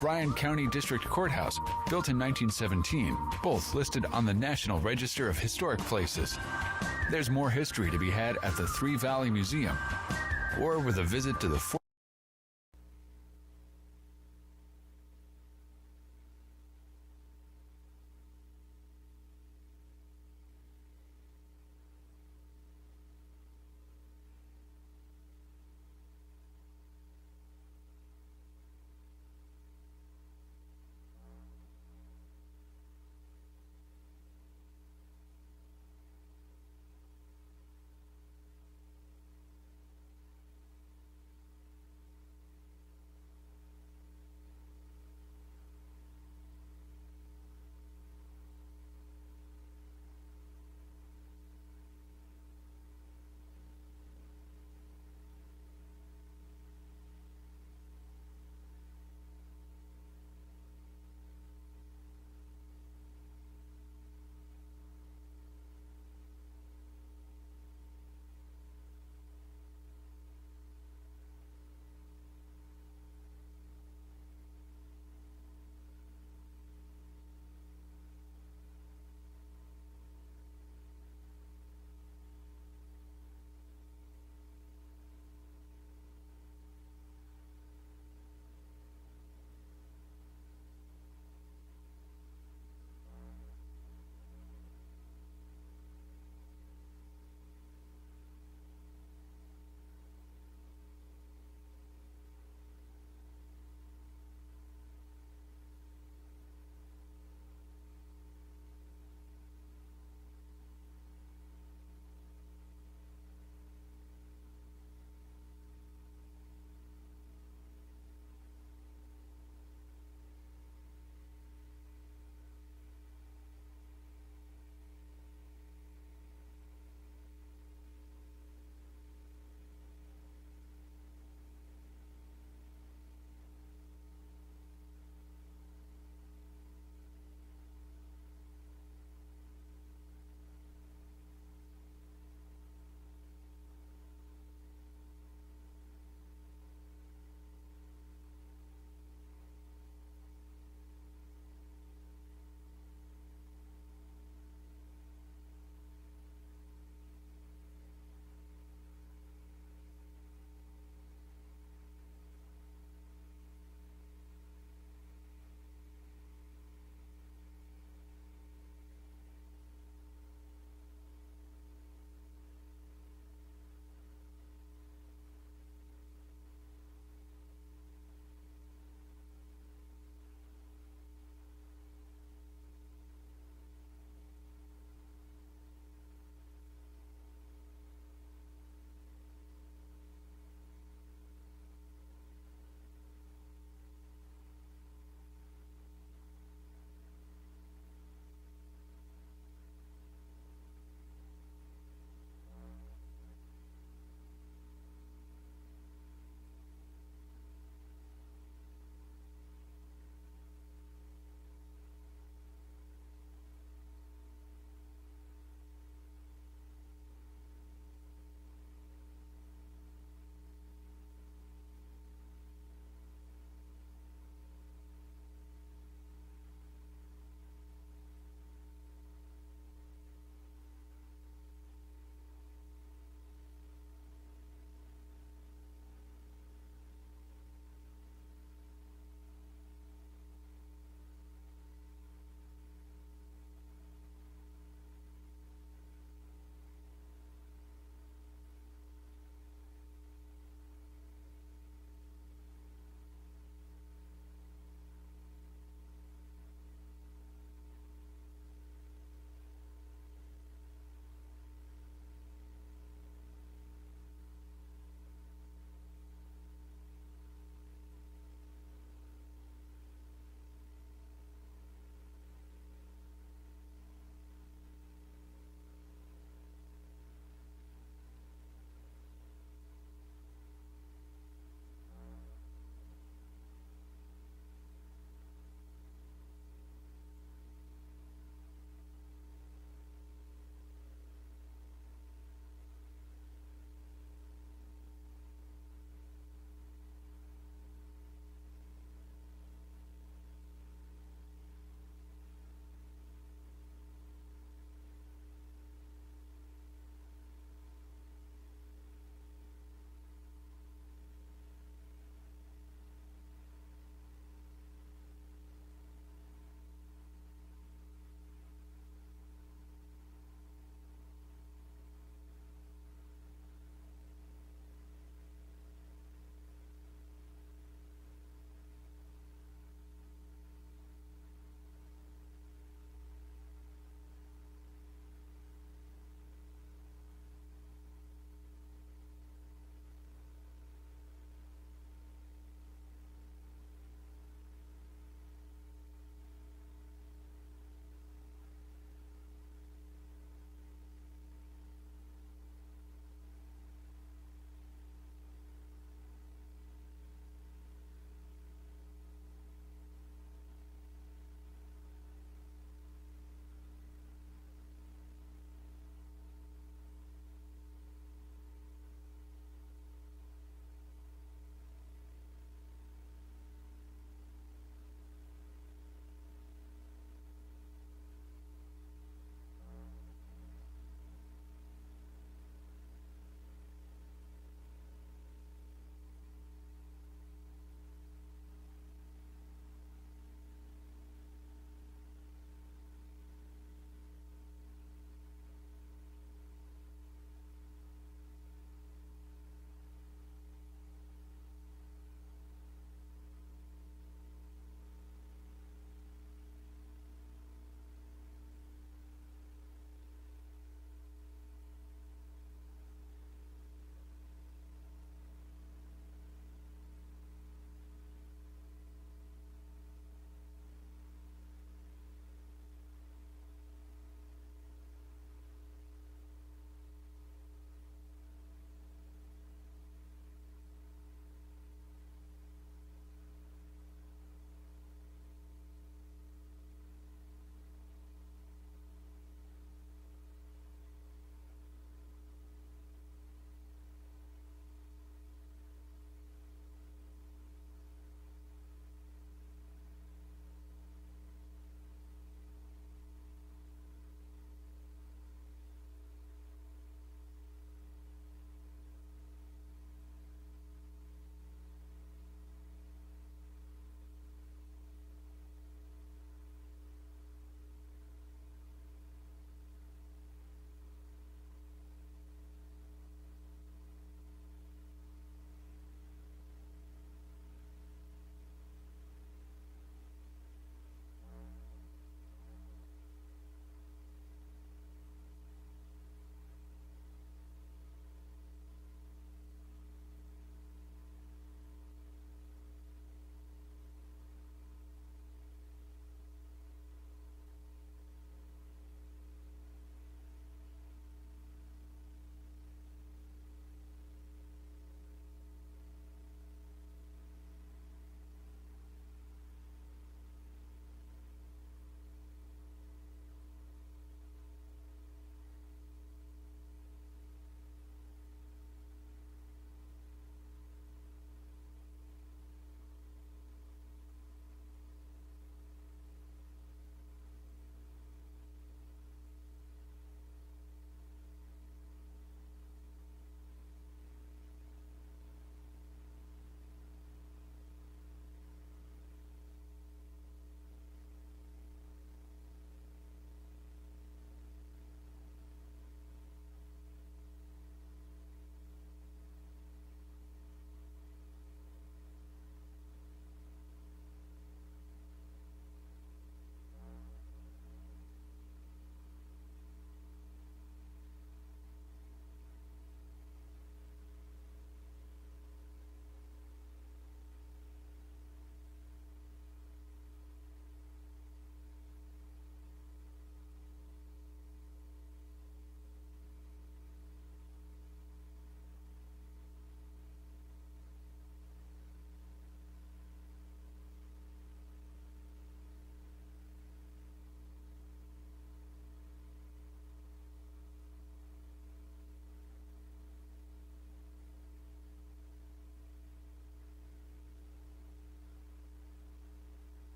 Bryan County District Courthouse, built in 1917, both listed on the National Register of Historic Places. There's more history to be had at the Three Valley Museum or with a visit to the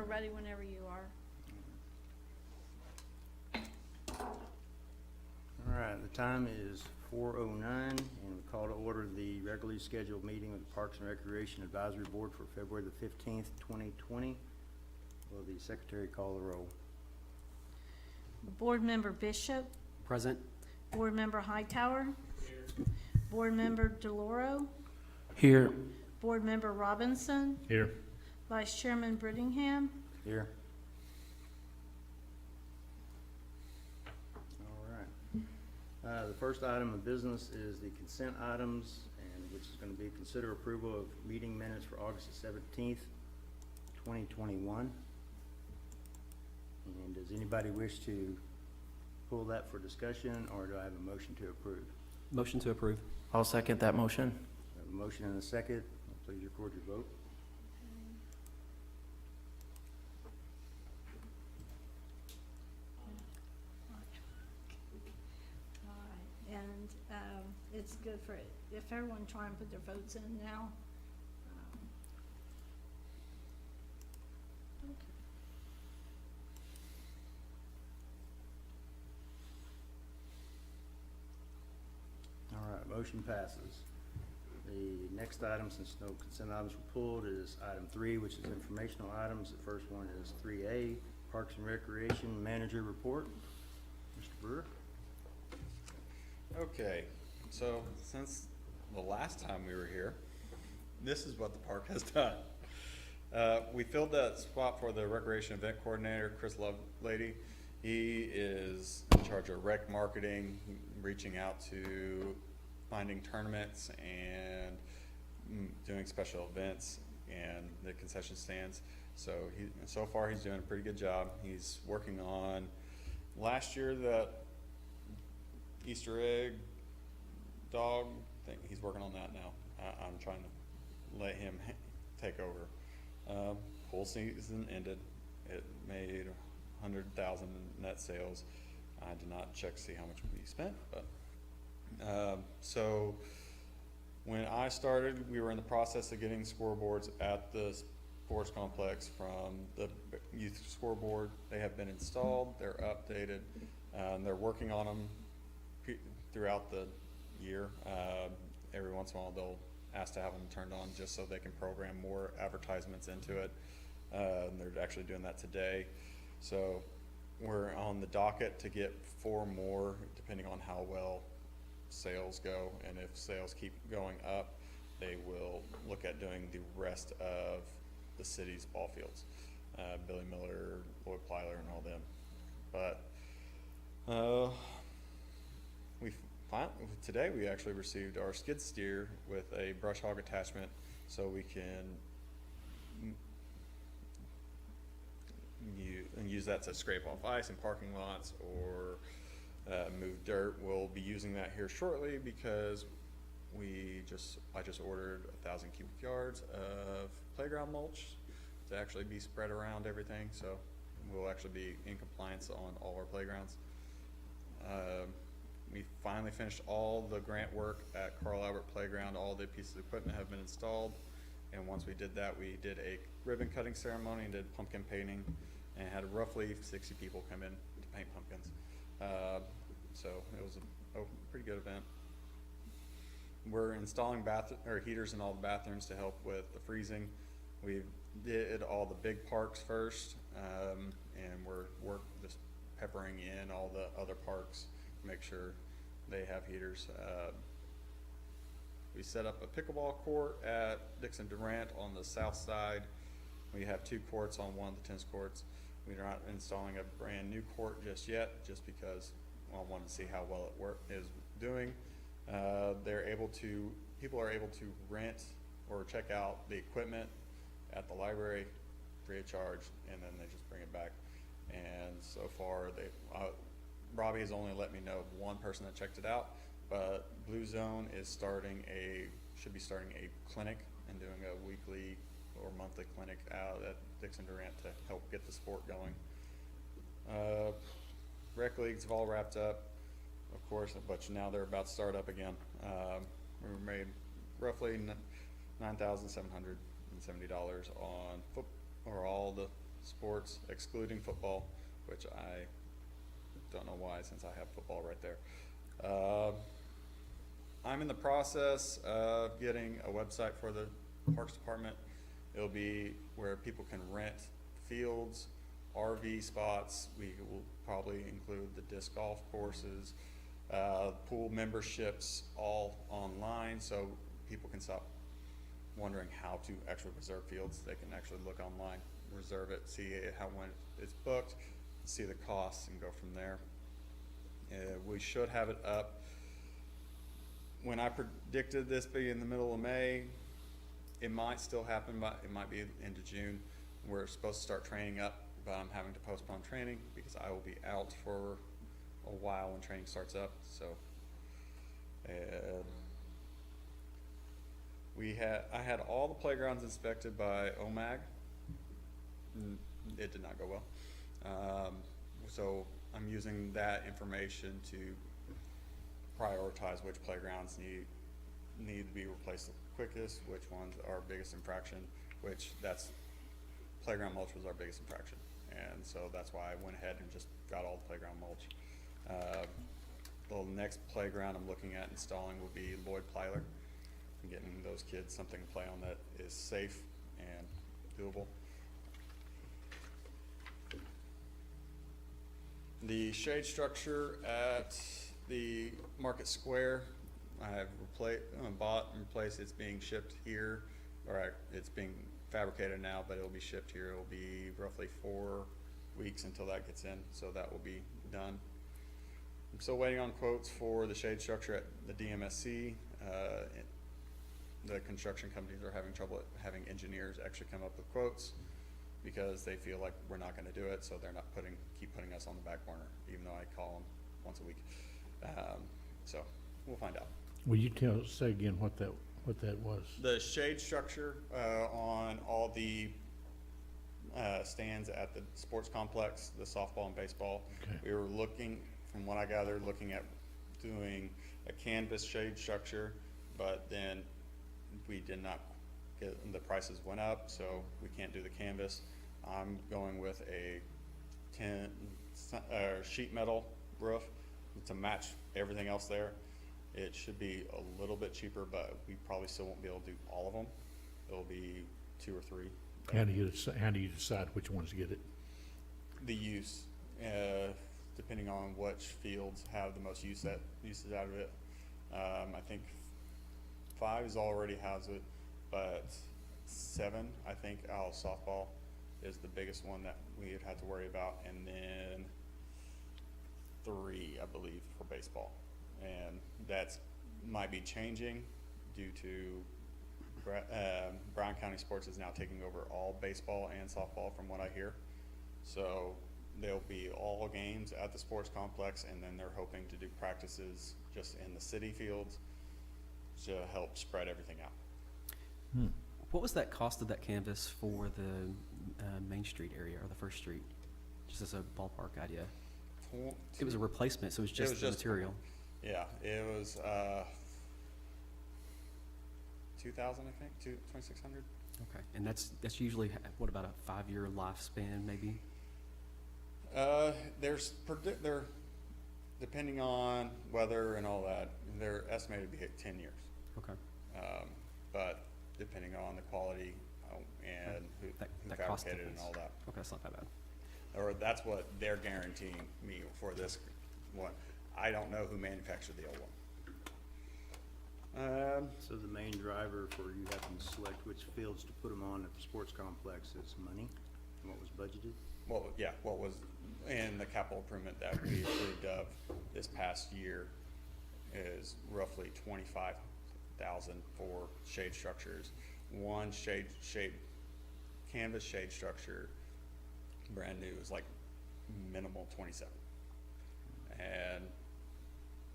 ready whenever you are. All right, the time is 4:09, and we call to order the regularly scheduled meeting of the Parks and Recreation Advisory Board for February the 15th, 2020. Will the secretary call the roll? Board Member Bishop, Present. Board Member Hightower, Board Member DeLauro, Here. Board Member Robinson, Here. Vice Chairman Brittingham. Here. All right. The first item of business is the consent items, and which is going to be consider approval of meeting minutes for August the 17th, 2021. And does anybody wish to pull that for discussion, or do I have a motion to approve? Motion to approve. I'll second that motion. I have a motion and a second. Please record your vote. All right, and it's good for, if everyone try and put their votes in now. Okay. All right, motion passes. The next item, since no consent items were pulled, is item 3, which is informational items. The first one is 3A, Parks and Recreation Manager Report. Mr. Brewer? Okay, so since the last time we were here, this is what the park has done. We filled that spot for the recreation event coordinator, Chris Lovelady. He is in charge of rec marketing, reaching out to finding tournaments and doing special events and the concession stands. So far he's doing a pretty good job. He's working on last year that Easter egg dog thing. He's working on that now. I'm trying to let him take over. Pool season ended. It made 100,000 net sales. I did not check to see how much we spent, but so when I started, we were in the process of getting scoreboards at the sports complex from the youth scoreboard. They have been installed, they're updated, they're working on them throughout the year. Every once in a while they'll ask to have them turned on just so they can program more advertisements into it. They're actually doing that today. So we're on the docket to get 4 more, depending on how well sales go, and if sales keep going up, they will look at doing the rest of the city's ball fields. Billy Miller, Lloyd Plyler, and all them. But today we actually received our skid steer with a brush hog attachment, so we can use that to scrape off ice in parking lots or move dirt. We'll be using that here shortly because I just ordered 1,000 cubic yards of playground mulch to actually be spread around everything, so we'll actually be in compliance on all our playgrounds. We finally finished all the grant work at Carl Albert Playground. All the pieces of equipment have been installed, and once we did that, we did a ribbon cutting ceremony and did pumpkin painting, and had roughly 60 people come in to paint pumpkins. So it was a pretty good event. We're installing heaters in all the bathrooms to help with the freezing. We did all the big parks first, and we're just peppering in all the other parks to make sure they have heaters. We set up a pickleball court at Dixon Durant on the south side. We have 2 courts on one of the tennis courts. We're not installing a brand new court just yet, just because I wanted to see how well it is doing. People are able to rent or check out the equipment at the library free of charge, and then they just bring it back. And so far, Robbie has only let me know of 1 person that checked it out, but Blue Zone should be starting a clinic and doing a weekly or monthly clinic out at Dixon Durant to help get the sport going. Rec leagues have all wrapped up, of course, but now they're about to start up again. We made roughly $9,770 on all the sports excluding football, which I don't know why, since I have football right there. I'm in the process of getting a website for the Parks Department. It'll be where people can rent fields, RV spots. We will probably include the disc golf courses, pool memberships, all online, so people can stop wondering how to actually reserve fields. They can actually look online, reserve it, see when it's booked, see the costs, and go from there. We should have it up. When I predicted this being in the middle of May, it might still happen, but it might be into June. We're supposed to start training up, but I'm having to postpone training because I will be out for a while when training starts up. So I had all the playgrounds inspected by OMAG. It did not go well. So I'm using that information to prioritize which playgrounds need to be replaced the quickest, which ones are biggest infraction, which that's playground mulch was our biggest infraction. And so that's why I went ahead and just got all the playground mulch. The next playground I'm looking at installing will be Lloyd Plyler, and getting those kids something to play on that is safe and doable. The shade structure at the Market Square, I have bought and replaced. It's being shipped here, or it's being fabricated now, but it'll be shipped here. It'll be roughly 4 weeks until that gets in, so that will be done. I'm still waiting on quotes for the shade structure at the DMSC. The construction companies are having trouble having engineers actually come up with quotes because they feel like we're not going to do it, so they're not keep putting us on the back burner, even though I call them once a week. So we'll find out. Will you say again what that was? The shade structure on all the stands at the sports complex, the softball and baseball. Okay. We were looking, from what I gathered, looking at doing a canvas shade structure, but then we did not get, the prices went up, so we can't do the canvas. I'm going with a sheet metal roof to match everything else there. It should be a little bit cheaper, but we probably still won't be able to do all of them. It'll be 2 or 3. How do you decide which ones to get it? The use, depending on which fields have the most uses out of it. I think 5 already has it, but 7, I think, softball is the biggest one that we would have to worry about, and then 3, I believe, for baseball. And that's might be changing due to Bryan County Sports is now taking over all baseball and softball, from what I hear. So there'll be all games at the sports complex, and then they're hoping to do practices just in the city fields to help spread everything out. What was that cost of that canvas for the Main Street area or the First Street? Just as a ballpark idea. It was a replacement, so it was just the material. Yeah, it was 2,000, I think, 2,600. Okay, and that's usually what, about a 5-year lifespan, maybe? They're depending on weather and all that, they're estimated to be 10 years. Okay. But depending on the quality and who fabricated and all that. Okay, that's not that bad. Or that's what they're guaranteeing me for this one. I don't know who manufactured the old one. So the main driver for you having to select which fields to put them on at the sports complex is money, and what was budgeted? Well, yeah, what was in the capital improvement that we approved of this past year is roughly 25,000 for shade structures. One canvas shade structure, brand new, is like minimal 27. And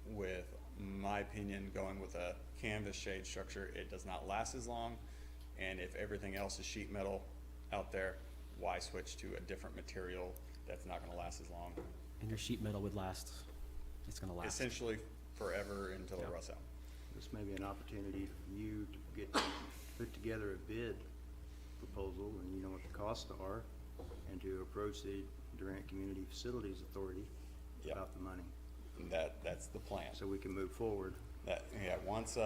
with my opinion, going with a canvas shade structure, it does not last as long. And if everything else is sheet metal out there, why switch to a different material that's not going to last as long? And your sheet metal would last, it's going to last. Essentially forever until it rusts out. This may be an opportunity for you to put together a bid proposal, and you know what the costs are, and to approach the Durant Community Facilities Authority Yeah. about the money, That's the plan. so we can move forward. Once,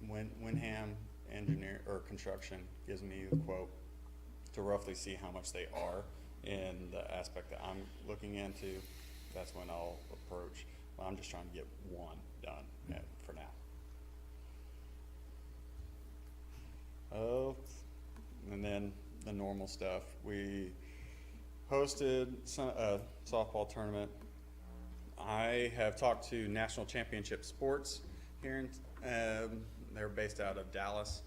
Winham Engineer, or Construction gives me the quote to roughly see how much they are in the aspect that I'm looking into, that's when I'll approach. Well, I'm just trying to get one done for now. Oh, and then the normal stuff. We hosted a softball tournament. I have talked to National Championship Sports here they're based out of Dallas.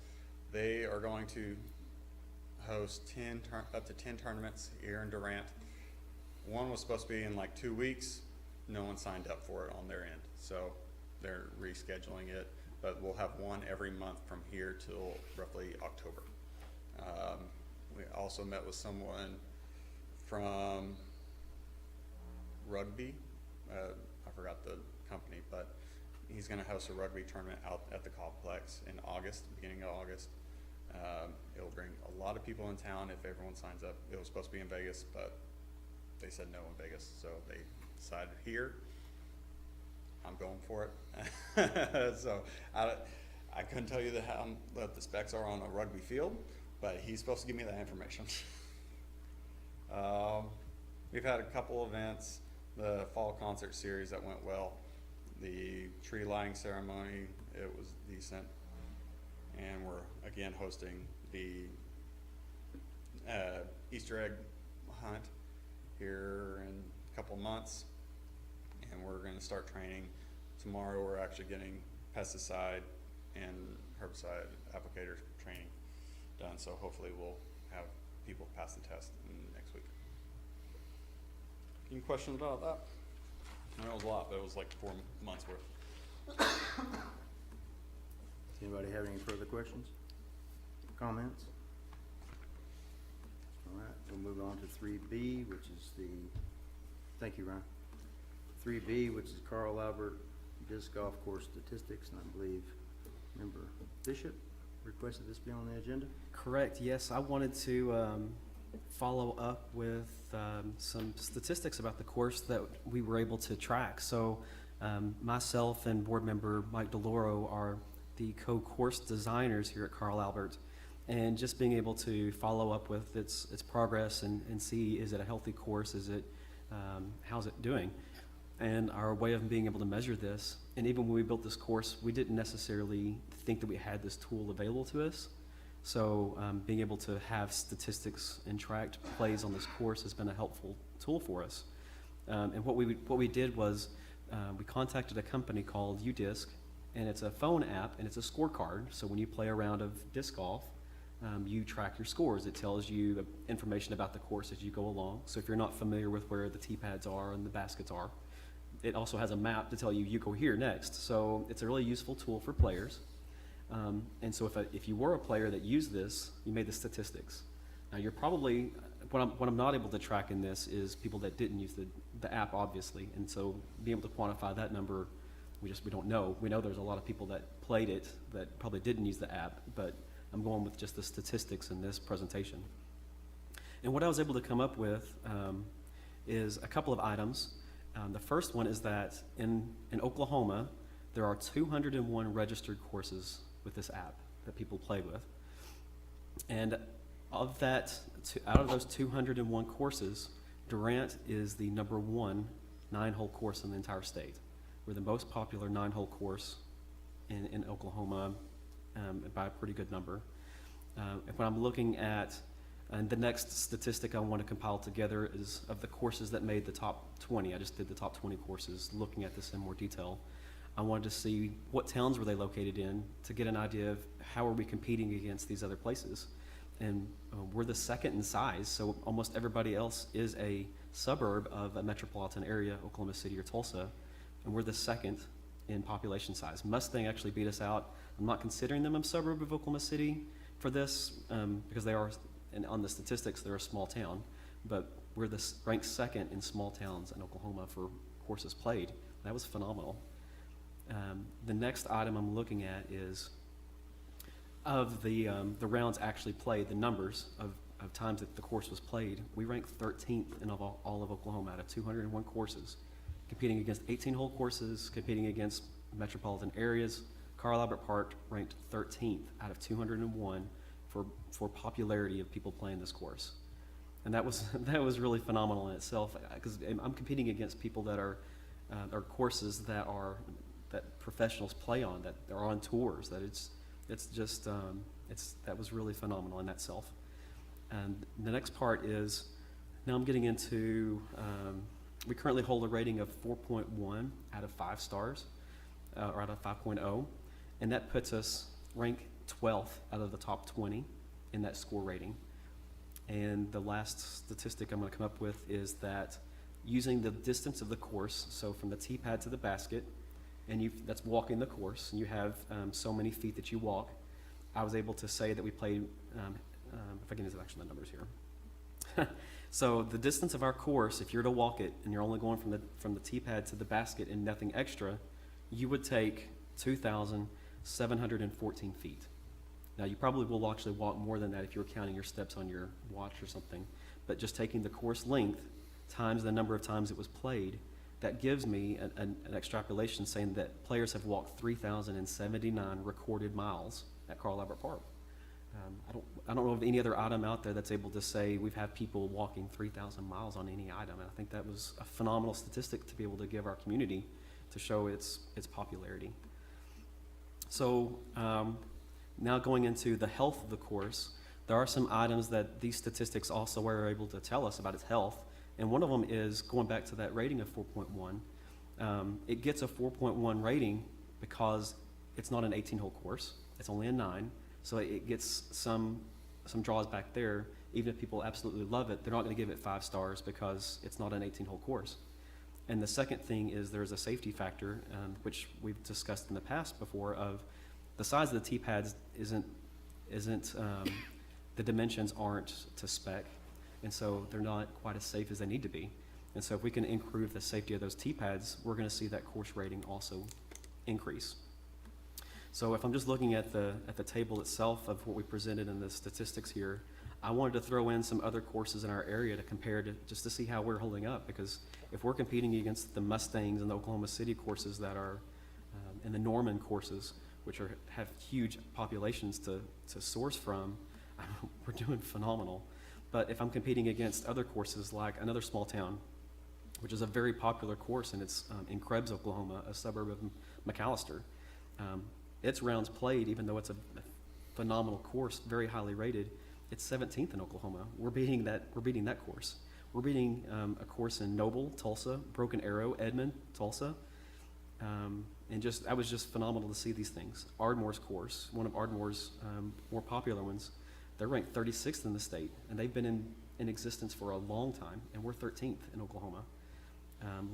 They are going to host up to 10 tournaments here in Durant. One was supposed to be in like 2 weeks. No one signed up for it on their end, so they're rescheduling it. But we'll have one every month from here till roughly October. We also met with someone from rugby. I forgot the company, but he's going to host a rugby tournament out at the complex in August, beginning of August. It'll bring a lot of people in town if everyone signs up. It was supposed to be in Vegas, but they said no in Vegas, so they decided here. I'm going for it. So I couldn't tell you what the specs are on a rugby field, but he's supposed to give me that information. We've had a couple events, the fall concert series that went well, the tree lighting ceremony, it was decent, and we're again hosting the Easter egg hunt here in a couple months, and we're going to start training. Tomorrow we're actually getting pesticide and herbicide applicator training done, so hopefully we'll have people pass the test next week. Any questions about that? I know it was a lot, but it was like 4 months worth. Does anybody have any further questions, comments? All right, we'll move on to 3B, which is thank you, Ryan. 3B, which is Carl Albert Disc Golf Course Statistics, and I believe Member Bishop requested this be on the agenda. Correct, yes. I wanted to follow up with some statistics about the course that we were able to track. So myself and board member Mike DeLauro are the co-course designers here at Carl Albert, and just being able to follow up with its progress and see, is it a healthy course, is it how's it doing, and our way of being able to measure this. And even when we built this course, we didn't necessarily think that we had this tool available to us. So being able to have statistics and tracked plays on this course has been a helpful tool for us. And what we did was we contacted a company called UDisc, and it's a phone app and it's a scorecard. So when you play a round of disc golf, you track your scores. It tells you information about the course as you go along. So if you're not familiar with where the tee pads are and the baskets are, it also has a map to tell you, you go here next. So it's a really useful tool for players. And so if you were a player that used this, you made the statistics. Now you're probably, what I'm not able to track in this is people that didn't use the app, obviously. And so being able to quantify that number, we don't know. We know there's a lot of people that played it that probably didn't use the app, but I'm going with just the statistics in this presentation. And what I was able to come up with is a couple of items. The first one is that in Oklahoma, there are 201 registered courses with this app that people play with. And of that, out of those 201 courses, Durant is the number 1 9-hole course in the entire state. We're the most popular 9-hole course in Oklahoma by a pretty good number. And when I'm looking at, and the next statistic I want to compile together is of the courses that made the top 20. I just did the top 20 courses, looking at this in more detail. I wanted to see what towns were they located in to get an idea of how are we competing against these other places. And we're the second in size, so almost everybody else is a suburb of a metropolitan area, Oklahoma City or Tulsa, and we're the second in population size. Mustang actually beat us out. I'm not considering them a suburb of Oklahoma City for this because they are, and on the statistics, they're a small town, but we're ranked second in small towns in Oklahoma for courses played. That was phenomenal. The next item I'm looking at is of the rounds actually played, the numbers of of times that the course was played, we ranked 13th in all of Oklahoma out of 201 courses, competing against 18-hole courses, competing against metropolitan areas. Carl Albert Park ranked 13th out of 201 for popularity of people playing this course. And that was really phenomenal in itself, because I'm competing against people that are courses that professionals play on, that are on tours. That was really phenomenal in itself. And the next part is, now I'm getting into, we currently hold a rating of 4.1 out of 5 stars, or out of 5.0, and that puts us ranked 12th out of the top 20 in that score rating. And the last statistic I'm going to come up with is that using the distance of the course, so from the tee pad to the basket, and that's walking the course, and you have so many feet that you walk, I was able to say that we played, if I can use actually the numbers here. So the distance of our course, if you're to walk it, and you're only going from the tee pad to the basket and nothing extra, you would take 2,714 feet. Now, you probably will actually walk more than that if you're counting your steps on your watch or something, but just taking the course length times the number of times it was played, that gives me an extrapolation saying that players have walked 3,079 recorded miles at Carl Albert Park. I don't know of any other item out there that's able to say we've had people walking 3,000 miles on any item, and I think that was a phenomenal statistic to be able to give our community to show its popularity. So now going into the health of the course, there are some items that these statistics also are able to tell us about its health, and one of them is going back to that rating of 4.1. It gets a 4.1 rating because it's not an 18-hole course, it's only a 9, so it gets some draws back there. Even if people absolutely love it, they're not going to give it 5 stars because it's not an 18-hole course. And the second thing is there's a safety factor, which we've discussed in the past before, of the size of the tee pads isn't the dimensions aren't to spec, and so they're not quite as safe as they need to be. And so if we can improve the safety of those tee pads, we're going to see that course rating also increase. So if I'm just looking at the table itself of what we presented in the statistics here, I wanted to throw in some other courses in our area to compare to, just to see how we're holding up, because if we're competing against the Mustangs and the Oklahoma City courses that are, and the Norman courses, which have huge populations to source from, we're doing phenomenal. But if I'm competing against other courses like another small town, which is a very popular course, and it's in Krebs, Oklahoma, a suburb of McAllister, its rounds played, even though it's a phenomenal course, very highly rated, it's 17th in Oklahoma. We're beating that course. We're beating a course in Noble, Tulsa, Broken Arrow, Edmond, Tulsa. And that was just phenomenal to see these things. Ardmore's course, one of Ardmore's more popular ones, they're ranked 36th in the state, and they've been in existence for a long time, and we're 13th in Oklahoma.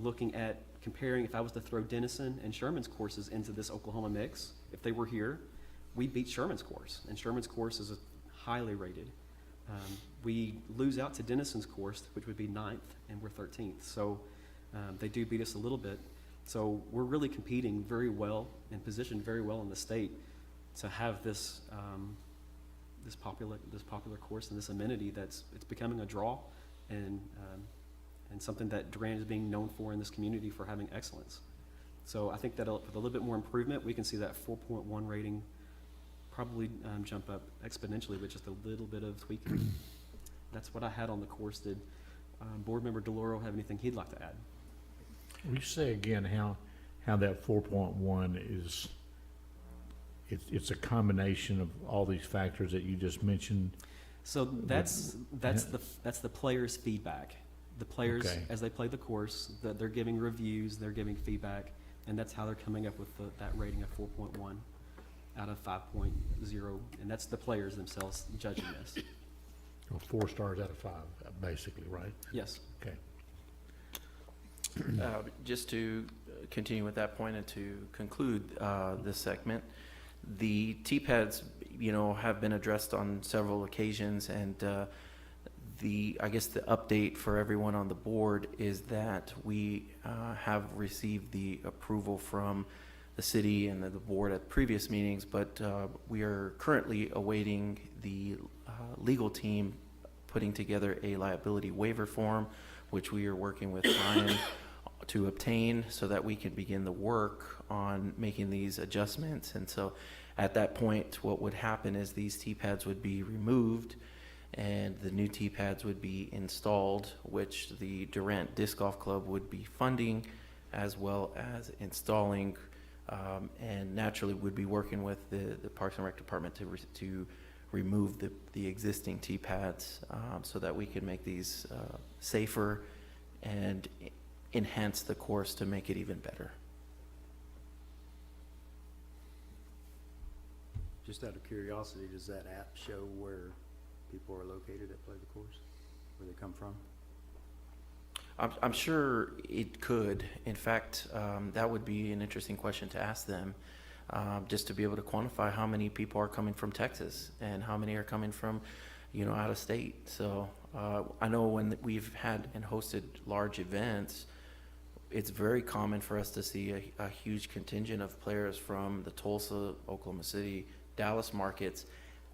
Looking at comparing, if I was to throw Denison and Sherman's courses into this Oklahoma mix, if they were here, we beat Sherman's course, and Sherman's course is highly rated. We lose out to Denison's course, which would be 9th, and we're 13th. So they do beat us a little bit. So we're really competing very well and positioned very well in the state to have this popular course and this amenity it's becoming a draw, and something that Durant is being known for in this community for having excellence. So I think that with a little bit more improvement, we can see that 4.1 rating probably jump up exponentially with just a little bit of tweaking. That's what I had on the course. Did Board Member DeLauro have anything he'd like to add? Will you say again how that 4.1 is, it's a combination of all these factors that you just mentioned? So that's the players' feedback. The players, Okay. as they play the course, that they're giving reviews, they're giving feedback, and that's how they're coming up with that rating of 4.1 out of 5.0, and that's the players themselves judging this. Well, 4 stars out of 5, basically, right? Yes. Okay. Just to continue with that point and to conclude this segment, the T-pads, have been addressed on several occasions, and I guess the update for everyone on the board is that we have received the approval from the city and the board at previous meetings, but we are currently awaiting the legal team putting together a liability waiver form, which we are working with Ryan to obtain so that we can begin the work on making these adjustments. And so at that point, what would happen is these T-pads would be removed and the new T-pads would be installed, which the Durant Disc Golf Club would be funding as well as installing, and naturally would be working with the Parks and Rec Department to remove the existing T-pads, so that we can make these safer and enhance the course to make it even better. Just out of curiosity, does that app show where people are located that play the course, where they come from? I'm sure it could. In fact, that would be an interesting question to ask them, just to be able to quantify how many people are coming from Texas and how many are coming from, out of state. So I know when we've had and hosted large events, it's very common for us to see a huge contingent of players from the Tulsa, Oklahoma City, Dallas markets,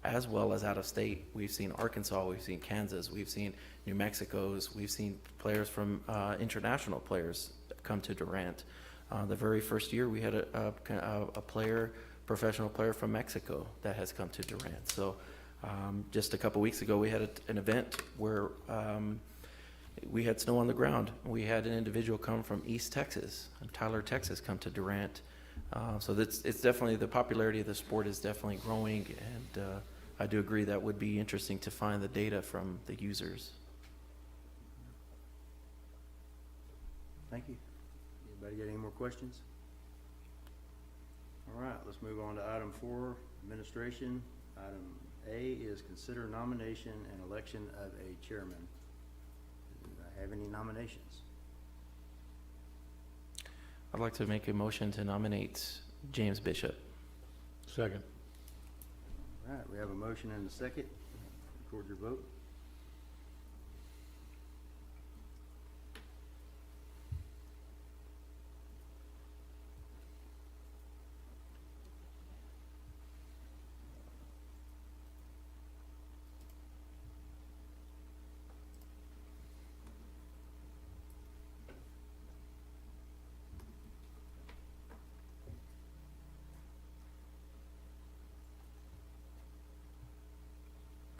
as well as out of state. We've seen Arkansas, we've seen Kansas, we've seen New Mexico's, we've seen players from international players come to Durant. The very first year we had a player, professional player from Mexico that has come to Durant. So just a couple weeks ago we had an event where we had snow on the ground. We had an individual come from East Texas, Tyler, Texas, come to Durant. So it's definitely, the popularity of the sport is definitely growing, and I do agree that would be interesting to find the data from the users. Thank you. Anybody got any more questions? All right, let's move on to item 4, administration. Item A is consider nomination and election of a chairman. Do I have any nominations? I'd like to make a motion to nominate James Bishop. Second. All right, we have a motion and a second. Record your vote.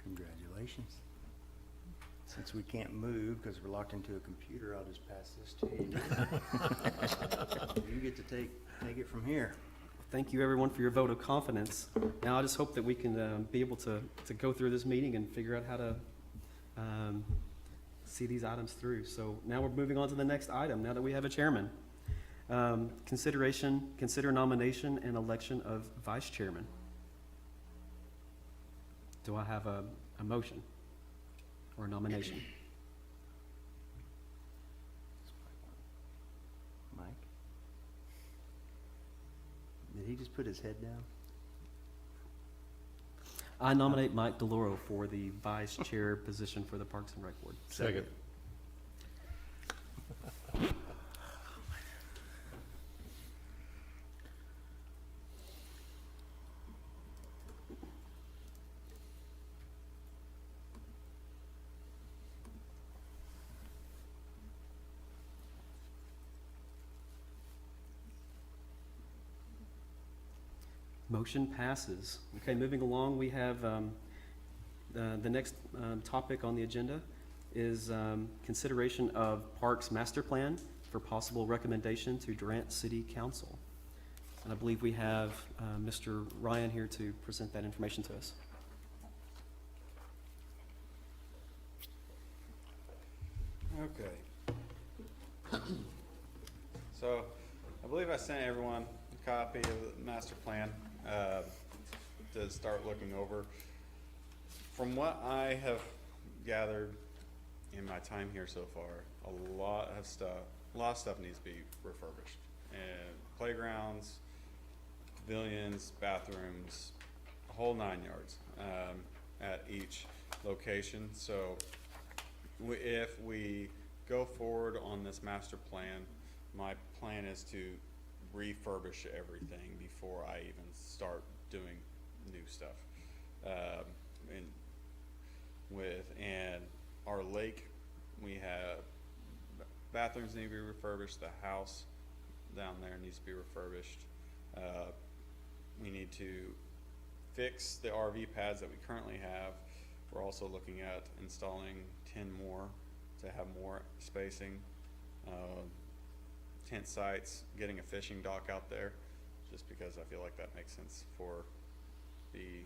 Congratulations. Since we can't move because we're locked into a computer, I'll just pass this to you. You get to take it from here. Thank you, everyone, for your vote of confidence. Now, I just hope that we can be able to go through this meeting and figure out how to see these items through. So now we're moving on to the next item, now that we have a chairman. Consider nomination and election of vice chairman. Do I have a motion or a nomination? Mike? Did he just put his head down? I nominate Mike DeLauro for the vice chair position for the Parks and Rec Board. Second. Motion passes. Okay, moving along, we have the next topic on the agenda is consideration of Parks Master Plan for possible recommendation to Durant City Council. And I believe we have Mr. Ryan here to present that information to us. Okay. So, I believe I sent everyone a copy of the master plan to start looking over. From what I have gathered in my time here so far, a lot of stuff needs to be refurbished. And playgrounds, pavilions, bathrooms, a whole 9 yards at each location. So if we go forward on this master plan, my plan is to refurbish everything before I even start doing new stuff. And and our lake, we have bathrooms need to be refurbished, the house down there needs to be refurbished. We need to fix the RV pads that we currently have. We're also looking at installing 10 more to have more spacing. Tent sites, getting a fishing dock out there, just because I feel like that makes sense for the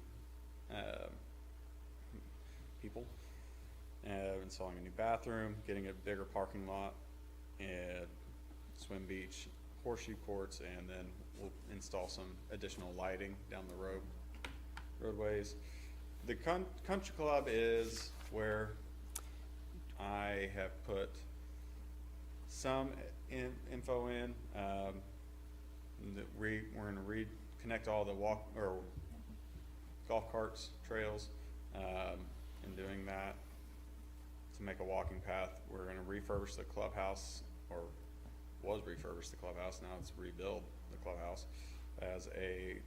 people. Installing a new bathroom, getting a bigger parking lot, and swim beach, horseshoe courts, and then we'll install some additional lighting down the roadways. The country club is where I have put some info in. We're going to reconnect all the golf carts, trails, and doing that to make a walking path. We're going to refurbish the clubhouse, or was refurbish the clubhouse, now it's rebuild the clubhouse as a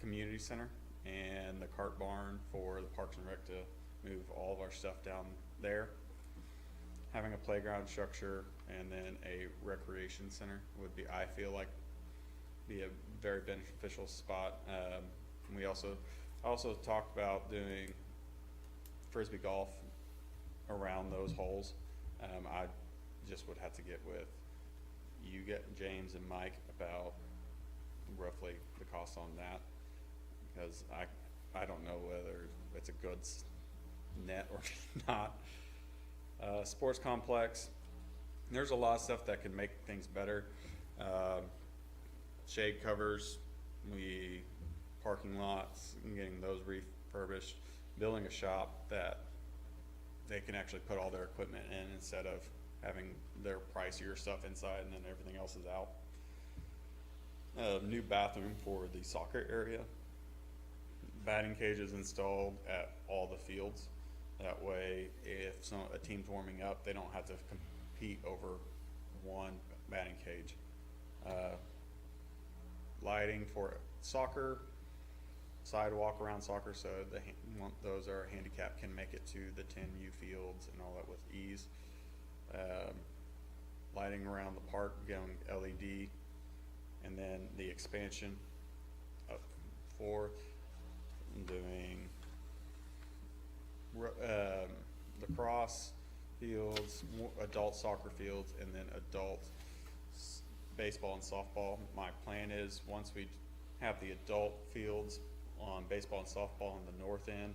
community center, and the cart barn for the Parks and Rec to move all of our stuff down there. Having a playground structure and then a recreation center would be, I feel like, be a very beneficial spot. We also talked about doing Frisbee Golf around those holes. I just would have to get with James and Mike about roughly the cost on that, because I don't know whether it's a good net or not. Sports complex, there's a lot of stuff that can make things better. Shade covers, parking lots, and getting those refurbished, building a shop that they can actually put all their equipment in instead of having their pricier stuff inside and then everything else is out. New bathroom for the soccer area. Batting cages installed at all the fields. That way, if a team's warming up, they don't have to compete over one batting cage. Lighting for soccer, sidewalk around soccer, so those are handicapped can make it to the 10U fields and all that with ease. Lighting around the park, going LED, and then the expansion for doing lacrosse fields, adult soccer fields, and then adult baseball and softball. My plan is once we have the adult fields on baseball and softball on the north end,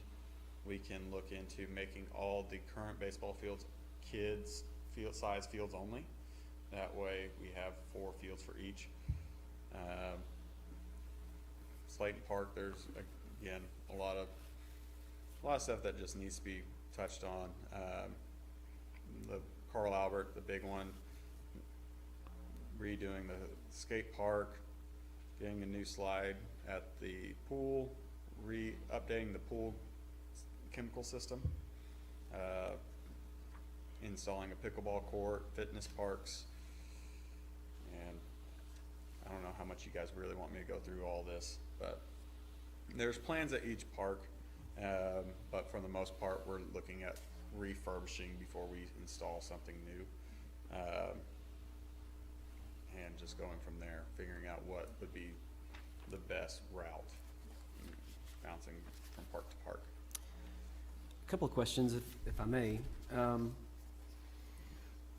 we can look into making all the current baseball fields kids size fields only. That way we have 4 fields for each. Slate Park, there's again a lot of stuff that just needs to be touched on. The Carl Albert, the big one, redoing the skate park, getting a new slide at the pool, updating the pool chemical system, installing a pickleball court, fitness parks, and I don't know how much you guys really want me to go through all this, but there's plans at each park, but for the most part we're looking at refurbishing before we install something new, and just going from there, figuring out what would be the best route, bouncing from park to park. A couple of questions, if I may.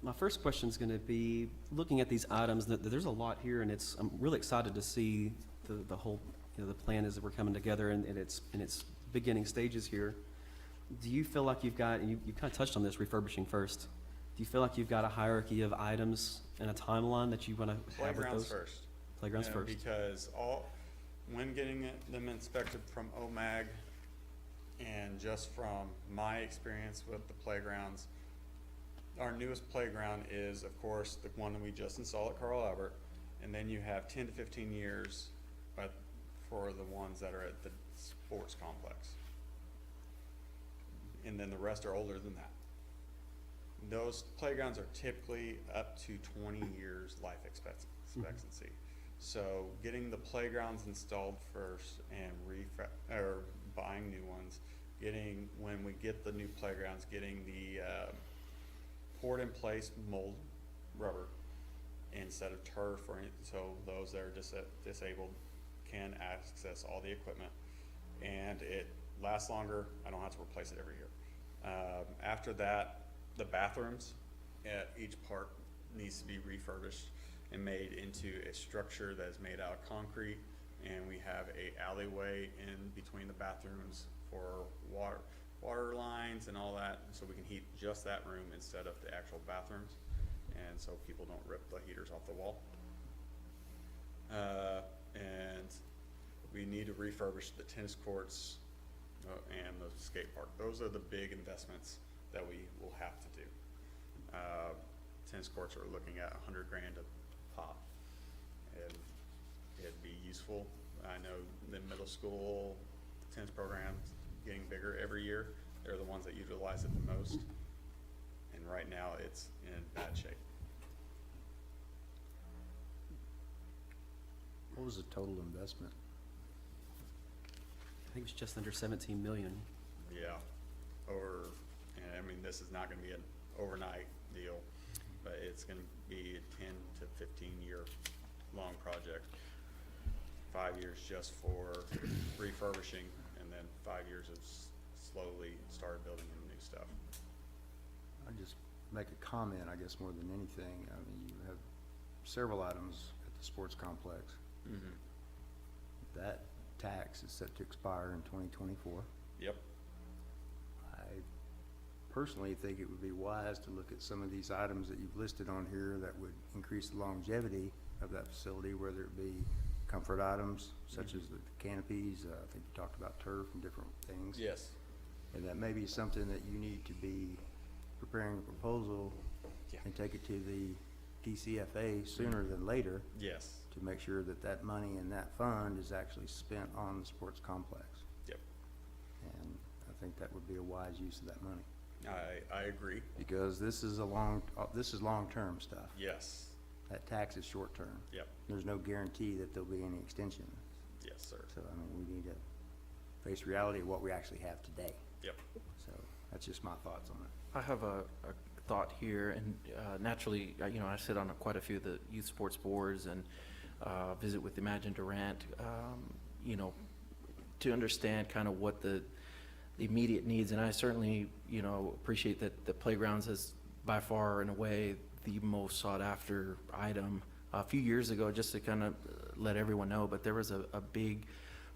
My first question is going to be looking at these items. There's a lot here, and I'm really excited to see the whole the plan as we're coming together and it's in its beginning stages here. Do you feel like you've got, and you kind of touched on this, refurbishing first, do you feel like you've got a hierarchy of items and a timeline that you want to have with those? Playgrounds first. Because when getting them inspected from OMAG and just from my experience with the playgrounds, our newest playground is, of course, the one that we just installed at Carl Albert, and then you have 10 to 15 years for the ones that are at the sports complex. And then the rest are older than that. Those playgrounds are typically up to 20 years life expectancy. So getting the playgrounds installed first and buying new ones when we get the new playgrounds, getting the poured in place mold rubber instead of turf, so those that are disabled can access all the equipment, and it lasts longer. I don't have to replace it every year. After that, the bathrooms at each park needs to be refurbished and made into a structure that is made out of concrete, and we have a alleyway in between the bathrooms for water lines and all that, so we can heat just that room instead of the actual bathrooms, and so people don't rip the heaters off the wall. And we need to refurbish the tennis courts and the skate park. Those are the big investments that we will have to do. Tennis courts are looking at $100 grand a pop, and it'd be useful. I know the middle school tennis programs getting bigger every year. They're the ones that utilize it the most, and right now it's in bad shape. What was the total investment? I think it's just under 17 million. Yeah, and I mean, this is not gonna be an overnight deal, but it's gonna be a 10 to 15 year long project. 5 years just for refurbishing, and then 5 years of slowly started building in new stuff. I'd just make a comment, I guess, more than anything. I mean, you have several items at the sports complex. Mm-hmm. That tax is set to expire in 2024. Yep. I personally think it would be wise to look at some of these items that you've listed on here that would increase the longevity of that facility, whether it be comfort items such as the canopies. I think you talked about turf and different things. Yes. And that may be something that you need to be preparing a proposal Yeah. and take it to the DCFA sooner than later Yes. to make sure that that money in that fund is actually spent on the sports complex. Yep. And I think that would be a wise use of that money, I agree. because this is long-term stuff. Yes. That tax is short-term. Yep. There's no guarantee that there'll be any extension. Yes, sir. So, I mean, we need to face reality of what we actually have today. Yep. So that's just my thoughts on it. I have a thought here, and naturally, I sit on quite a few of the youth sports boards and visit with Imagine Durant, to understand kind of what the immediate needs. And I certainly, appreciate that the playgrounds is by far and away the most sought after item. A few years ago, just to kind of let everyone know, but there was a big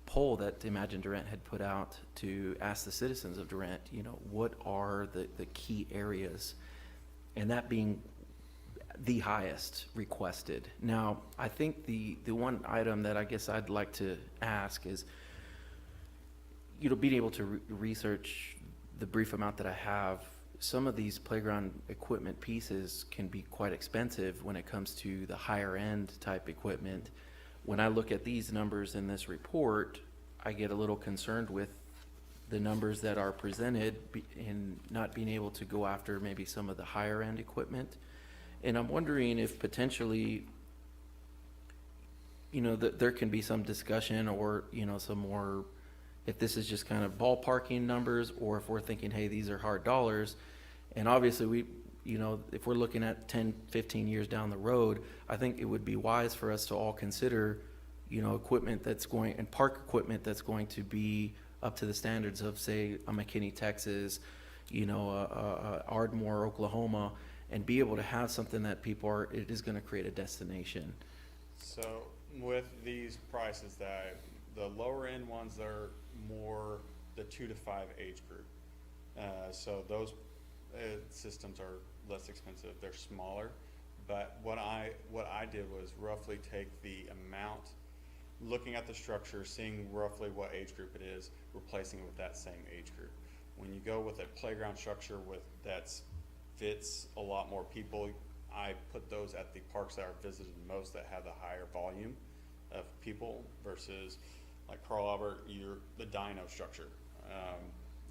poll that Imagine Durant had put out to ask the citizens of Durant, what are the key areas, and that being the highest requested. Now, I think the one item that I guess I'd like to ask is, being able to research the brief amount that I have. Some of these playground equipment pieces can be quite expensive when it comes to the higher end type equipment. When I look at these numbers in this report, I get a little concerned with the numbers that are presented in not being able to go after maybe some of the higher end equipment. And I'm wondering if potentially, that there can be some discussion or, some more, if this is just kind of ballparking numbers, or if we're thinking, hey, these are hard dollars. And obviously we, if we're looking at 10, 15 years down the road, I think it would be wise for us to all consider, equipment and park equipment that's going to be up to the standards of, say, a McKinney, Texas, Ardmore, Oklahoma, and be able to have something that it is going to create a destination. So with these prices, the lower end ones are more the 2 to 5 age group. So those systems are less expensive. They're smaller, but what I did was roughly take the amount, looking at the structure, seeing roughly what age group it is, replacing it with that same age group. When you go with a playground structure that fits a lot more people, I put those at the parks that are visited most, that have the higher volume of people, versus like Carl Albert, the dyno structure.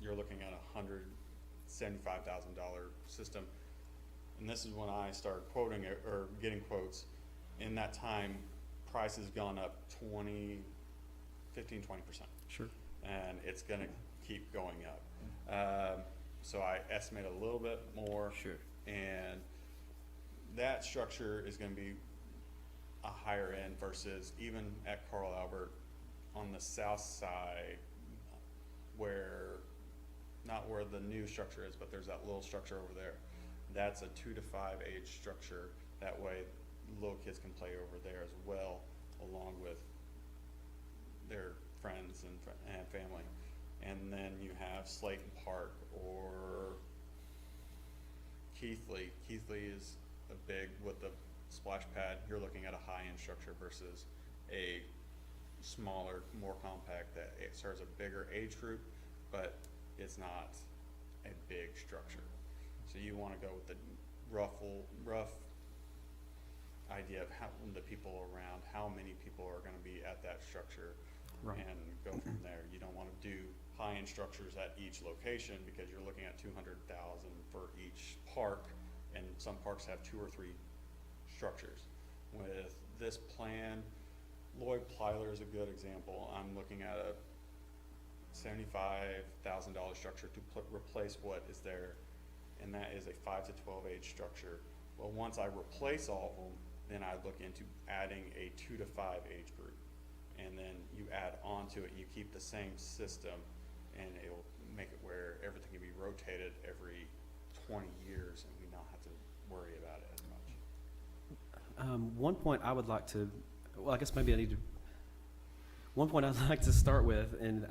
You're looking at $175,000 system. And this is when I started quoting it, or getting quotes. In that time, price has gone up 15-20%. Sure. And it's gonna keep going up. So I estimate a little bit more. Sure. And that structure is gonna be a higher end versus even at Carl Albert on the south side where, not where the new structure is, but there's that little structure over there. That's a 2 to 5 age structure. That way little kids can play over there as well, along with their friends and family. And then you have Slate Park or Keithley. Keithley is a big with the splash pad. You're looking at a high-end structure versus a smaller, more compact that it serves a bigger age group, but it's not a big structure. So you want to go with the rough idea of how the people around, how many people are going to be at that structure, Right. and go from there. You don't want to do high-end structures at each location because you're looking at $200,000 for each park, and some parks have 2 or 3 structures. With this plan, Lloyd Plyler is a good example. I'm looking at a $75,000 structure to replace what is there, and that is a 5 to 12 age structure. Well, once I replace all of them, then I look into adding a 2 to 5 age group, and then you add on to it. You keep the same system, and it'll make it where everything can be rotated every 20 years, and we not have to worry about it as much. One point I would like to, well, I guess maybe I need to, one point I'd like to start with, and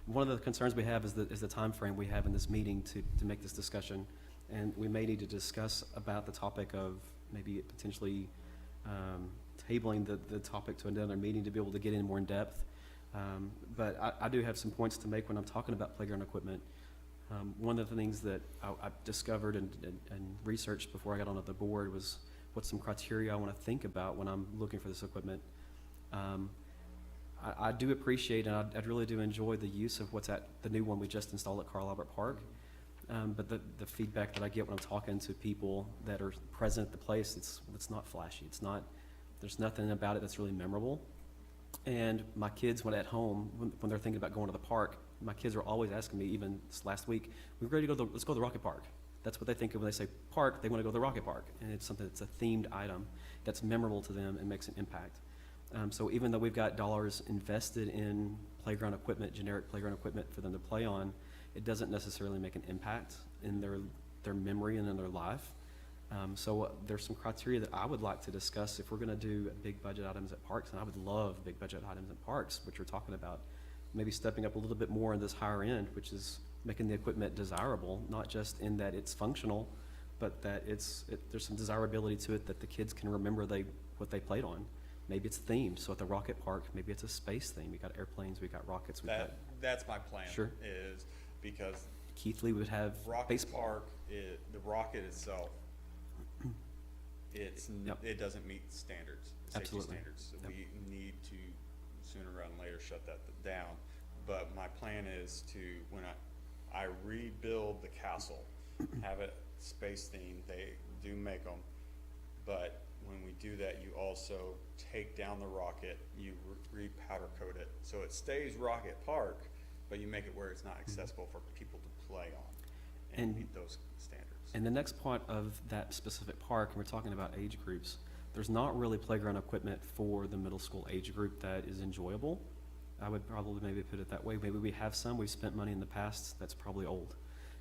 one of the concerns we have is the time frame we have in this meeting to make this discussion. And we may need to discuss about the topic of maybe potentially tabling the topic to another meeting to be able to get in more in depth. But I do have some points to make when I'm talking about playground equipment. One of the things that I discovered and researched before I got onto the board was what's some criteria I want to think about when I'm looking for this equipment. I do appreciate, and I really do enjoy the use of what's at the new one we just installed at Carl Albert Park. But the feedback that I get when I'm talking to people that are present at the place, it's not flashy. There's nothing about it that's really memorable. And my kids, when at home, when they're thinking about going to the park, my kids are always asking me, even this last week, we're ready to go, let's go to the Rocket Park. That's what they think of when they say park, they want to go to the Rocket Park. And it's something that's a themed item that's memorable to them and makes an impact. So even though we've got dollars invested in playground equipment, generic playground equipment for them to play on, it doesn't necessarily make an impact in their memory and in their life. So there's some criteria that I would like to discuss if we're going to do big budget items at parks, and I would love big budget items at parks, which we're talking about maybe stepping up a little bit more in this higher end, which is making the equipment desirable, not just in that it's functional, but that there's some desirability to it that the kids can remember what they played on. Maybe it's themed, so at the Rocket Park, maybe it's a space theme. We got airplanes, we got rockets, That's my plan. Sure. Is because Keithley would have Rocket baseball. Park, the rocket itself, Yep. it doesn't meet standards, safety Absolutely. standards. So Yep. we need to sooner rather than later shut that down. But my plan is to, when I rebuild the castle, have it space themed. They do make them, but when we do that, you also take down the rocket, you re-powder coat it, so it stays Rocket Park, but you make it where it's not accessible for people to play on and meet those standards. And the next part of that specific park, and we're talking about age groups, there's not really playground equipment for the middle school age group that is enjoyable. I would probably maybe put it that way. Maybe we have some, we've spent money in the past, that's probably old.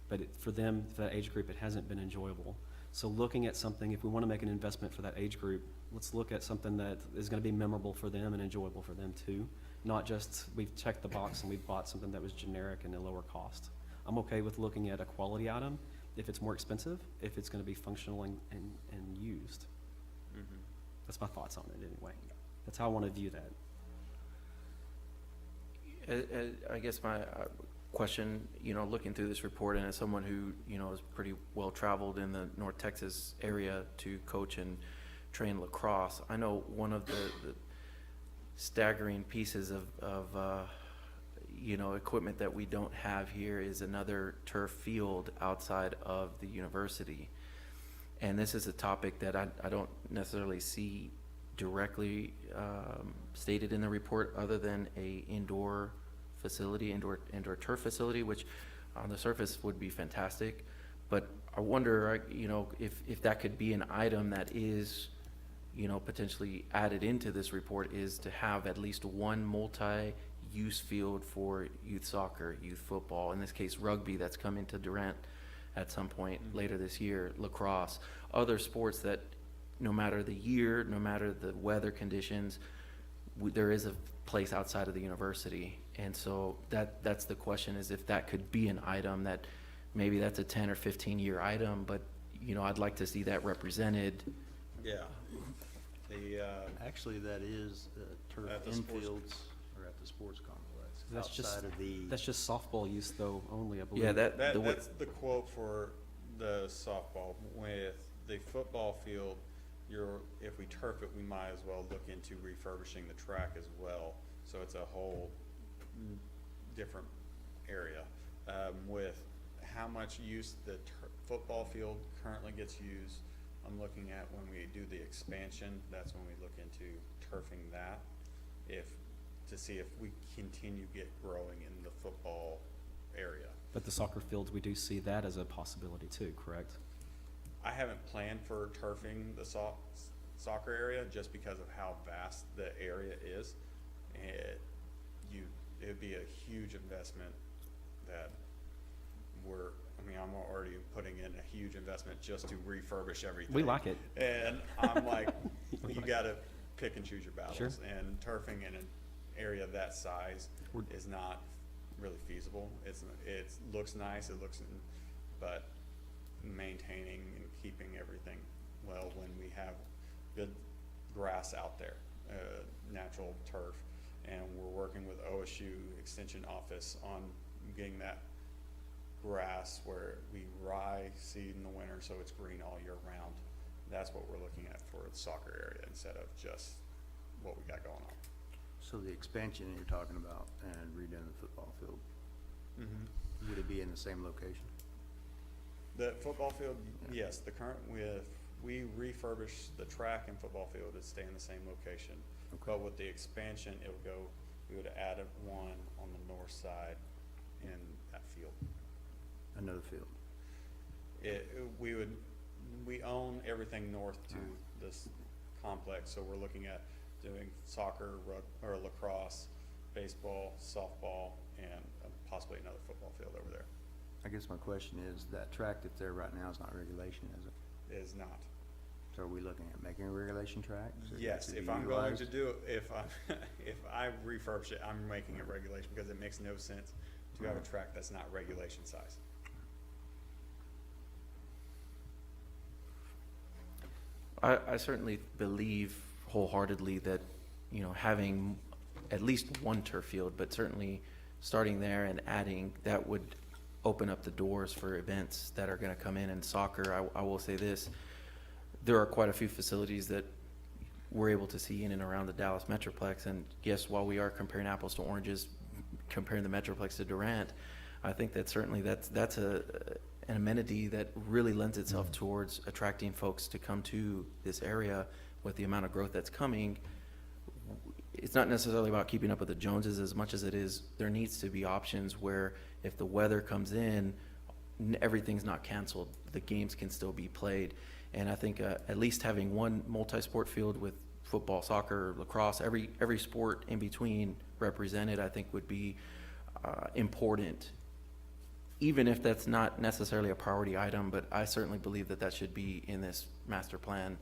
But for them, for that age group, it hasn't been enjoyable. So looking at something, if we want to make an investment for that age group, let's look at something that is going to be memorable for them and enjoyable for them too. Not just we've checked the box and we've bought something that was generic and a lower cost. I'm okay with looking at a quality item if it's more expensive, if it's going to be functional and used. Mm-hmm. That's my thoughts on it anyway. That's how I want to view that. I guess my question, looking through this report, and as someone who, is pretty well traveled in the North Texas area to coach and train lacrosse, I know one of the staggering pieces of equipment that we don't have here is another turf field outside of the university. And this is a topic that I don't necessarily see directly stated in the report, other than a indoor facility, indoor turf facility, which on the surface would be fantastic. But I wonder, if that could be an item that is, potentially added into this report, is to have at least one multi-use field for youth soccer, youth football, in this case rugby that's coming to Durant at some point later this year, lacrosse, other sports that no matter the year, no matter the weather conditions, there is a place outside of the university. And so that's the question, is if that could be an item that maybe that's a 10 or 15 year item, but I'd like to see that represented. Yeah. Actually, that is turf At the sports- infields or at the sports complex. That's just, outside of the. that's just softball use though only, I believe. Yeah, That's the quote for the softball. With the football field, if we turf it, we might as well look into refurbishing the track as well. So it's a whole different area. With how much use the football field currently gets used, I'm looking at when we do the expansion, that's when we look into turfing that, to see if we continue growing in the football area. But the soccer fields, we do see that as a possibility too, correct? I haven't planned for turfing the soccer area just because of how vast the area is. It'd be a huge investment that I'm already putting in a huge investment just to refurbish everything. We like it. And I'm like, you gotta pick and choose your battles. Sure. And turfing in an area that size is not really feasible. It looks nice, but maintaining and keeping everything well when we have good grass out there, natural turf. And we're working with OSU Extension Office on getting that grass where we rye seed in the winter so it's green all year round. That's what we're looking at for the soccer area instead of just what we got going on. So the expansion you're talking about and redoing the football field, would it be in the same location? The football field, yes, the current we refurbish the track and football field to stay in the same location. Okay. But with the expansion, we would add one on the north side in that field. Another field. We own everything north to this complex, so we're looking at doing soccer, or lacrosse, baseball, softball, and possibly another football field over there. I guess my question is, that track that's there right now is not regulation, is it? It is not. So are we looking at making a regulation track? Or Yes, to if be I'm going to utilized? do it, if I refurbish it, I'm making it regulation because it makes no sense to have a track that's not regulation size. I certainly believe wholeheartedly that, having at least one turf field, but certainly starting there and adding, that would open up the doors for events that are gonna come in. And soccer, I will say this, there are quite a few facilities that we're able to see in and around the Dallas Metroplex. And yes, while we are comparing apples to oranges, comparing the Metroplex to Durant, I think that certainly that's an amenity that really lends itself towards attracting folks to come to this area with the amount of growth that's coming. It's not necessarily about keeping up with the Joneses as much as it is, there needs to be options where if the weather comes in, everything's not canceled, the games can still be played. And I think at least having one multi-sport field with football, soccer, lacrosse, every sport in between represented, I think would be important, even if that's not necessarily a priority item. But I certainly believe that should be in this master plan.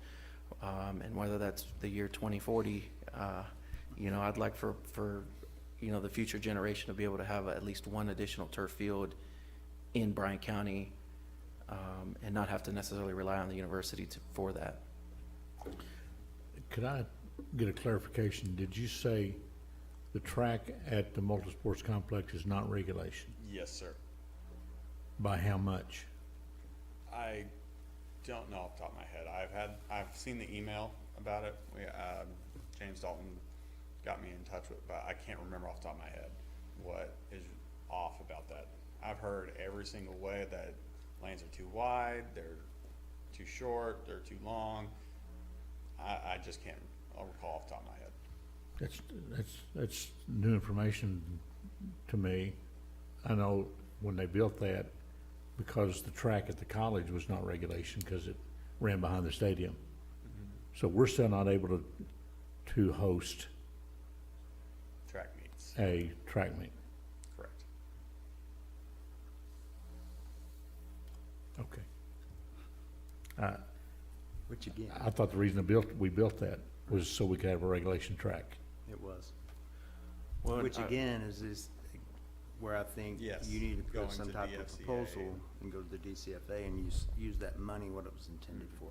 And whether that's the year 2040, I'd like for the future generation to be able to have at least one additional turf field in Bryan County, and not have to necessarily rely on the university for that. Could I get a clarification? Did you say the track at the multisports complex is not regulation? Yes, sir. By how much? I don't know off the top of my head. I've seen the email about it. James Dalton got me in touch with, but I can't remember off the top of my head what is off about that. I've heard every single way that lanes are too wide, they're too short, they're too long. I just can't recall off the top of my head. That's new information to me. I know when they built that, because the track at the college was not regulation, because it ran behind the stadium. So we're still not able to host Track meets, a track meet. correct. Okay. Which again, I thought the reason we built that was so we could have a regulation track. it was. Well, Which again is where I think Yes, you need to going put some to type of DFCA. proposal and go to the DCFA and use that money what it was intended for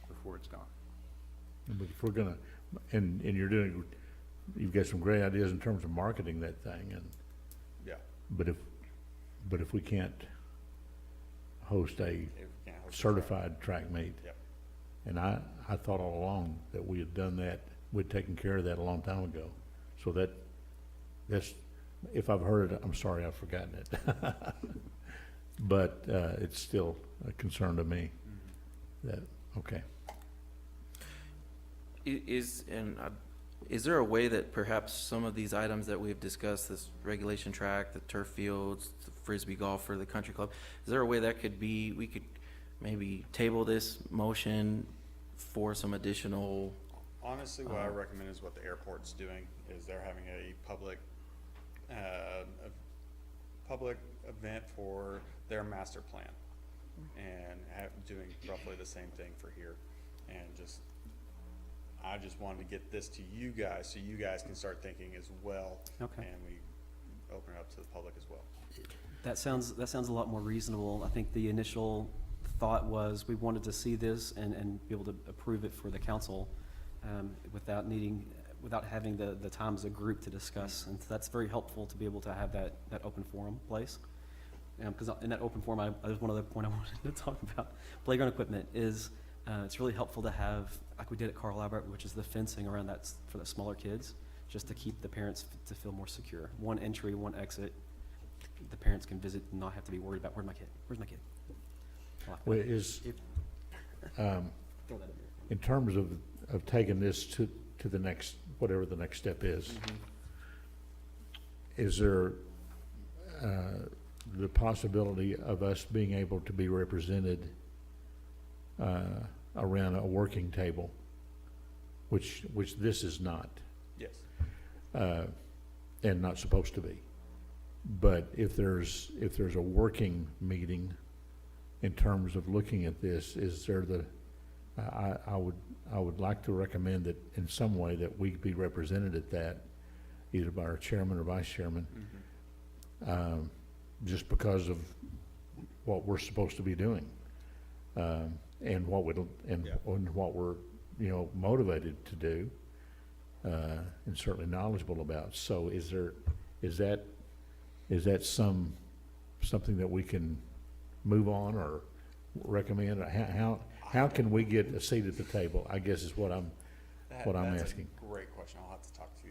before it's gone. But if we're gonna, and you've got some great ideas in terms of marketing that thing, and, Yeah. but if we can't host a If we can't host a track. certified track meet, Yep. and I thought all along that we had done that, we'd taken care of that a long time ago. So that's, if I've heard it, I'm sorry, I've forgotten it. But, it's still a concern to me that, okay. Is there a way that perhaps some of these items that we've discussed, this regulation track, the turf fields, the Frisbee Golf for the country club, is there a way that we could maybe table this motion for some additional, Honestly, what I recommend is what the airport's doing, is they're having a public event for their master plan, and doing roughly the same thing for here, and I just wanted to get this to you guys, so you guys can start thinking as well. Okay. And we open it up to the public as well. That sounds a lot more reasonable. I think the initial thought was we wanted to see this and be able to approve it for the council, without having the time as a group to discuss. And so that's very helpful to be able to have that open forum place. Because in that open forum, there's one other point I wanted to talk about. Playground equipment is, it's really helpful to have, like we did at Carl Albert, which is the fencing around that for the smaller kids, just to keep the parents to feel more secure. One entry, one exit. The parents can visit and not have to be worried about, where's my kid? Well, is, Throw that in there. in terms of taking this to the next, whatever the next step is, is there, the possibility of us being able to be represented, around a working table, which this is not, Yes. and not supposed to be. But if there's a working meeting in terms of looking at this, is there I would like to recommend that in some way that we be represented at that, either by our chairman or vice chairman, just because of what we're supposed to be doing, and what we're motivated to do, and certainly knowledgeable about. So is that something that we can move on or recommend? How can we get a seat at the table, I guess is what I'm That's asking. a great question. I'll have to talk to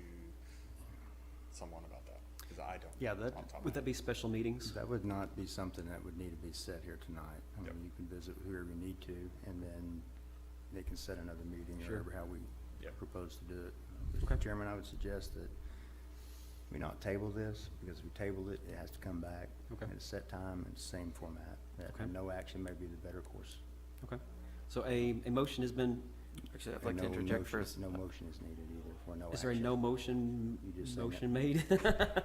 someone about that, because I don't. Yeah, off the top of my Would that head. be special meetings? That would not be something that would need to be said here tonight. I mean, Yep. you can visit whoever you need to, and then they can set another meeting or Sure. whatever, how we Yep. propose to do it. Okay. Mr. Chairman, I would suggest that we not table this, because if we table it, it has to come back Okay. at a set time and same format. That Okay. no action may be the better course. Okay. So a motion has been, actually, I'd And like to no interject motion- first. No motion is needed either for no action. is there a no motion, You just say no. motion made?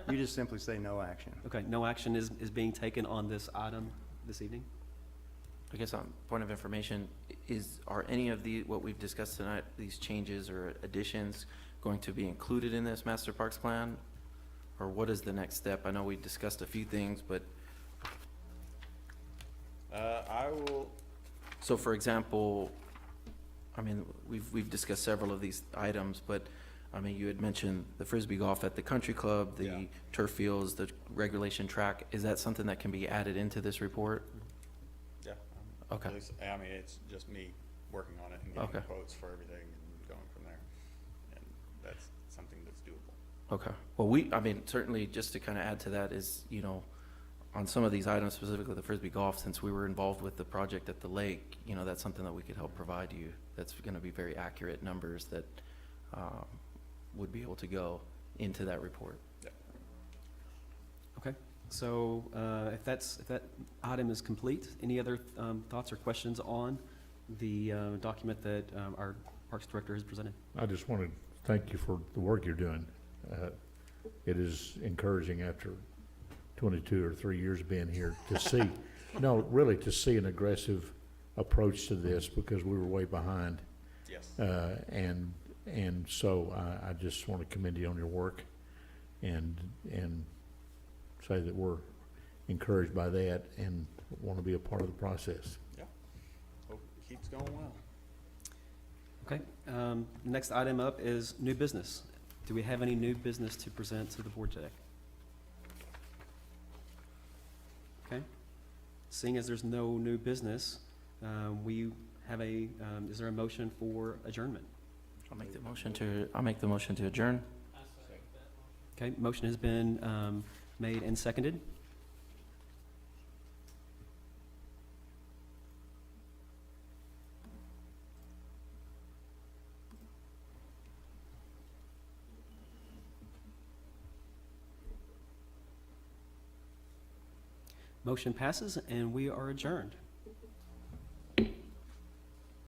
You just simply say no action. Okay, no action is being taken on this item this evening? I guess on point of information, are any of what we've discussed tonight, these changes or additions, going to be included in this master parks plan? Or what is the next step? I know we discussed a few things, but, I will, so for example, I mean, we've discussed several of these items, but, I mean, you had mentioned the Frisbee Golf at the country club, Yeah. the turf fields, the regulation track. Is that something that can be added into this report? yeah. Okay. At least, I mean, it's just me working on it and getting Okay. quotes for everything and going from there. And that's something that's doable. Okay. Well, I mean, certainly just to kind of add to that is, on some of these items, specifically the Frisbee Golf, since we were involved with the project at the lake, that's something that we could help provide you. That's going to be very accurate numbers that would be able to go into that report. So if that item is complete, any other thoughts or questions on the document that our Parks Director has presented? I just want to thank you for the work you're doing. It is encouraging after 22 or 3 years being here to see, no, really to see an aggressive approach to this because we were way behind. Yes. And so I just want to commend you on your work and say that we're encouraged by that and want to be a part of the process. Yeah. Hope it keeps going well. Okay. Next item up is new business. Do we have any new business to present to the board today? Okay. Seeing as there's no new business, we have is there a motion for adjournment? I'll make the motion to adjourn. Okay, motion has been made and seconded. Motion passes and we are adjourned.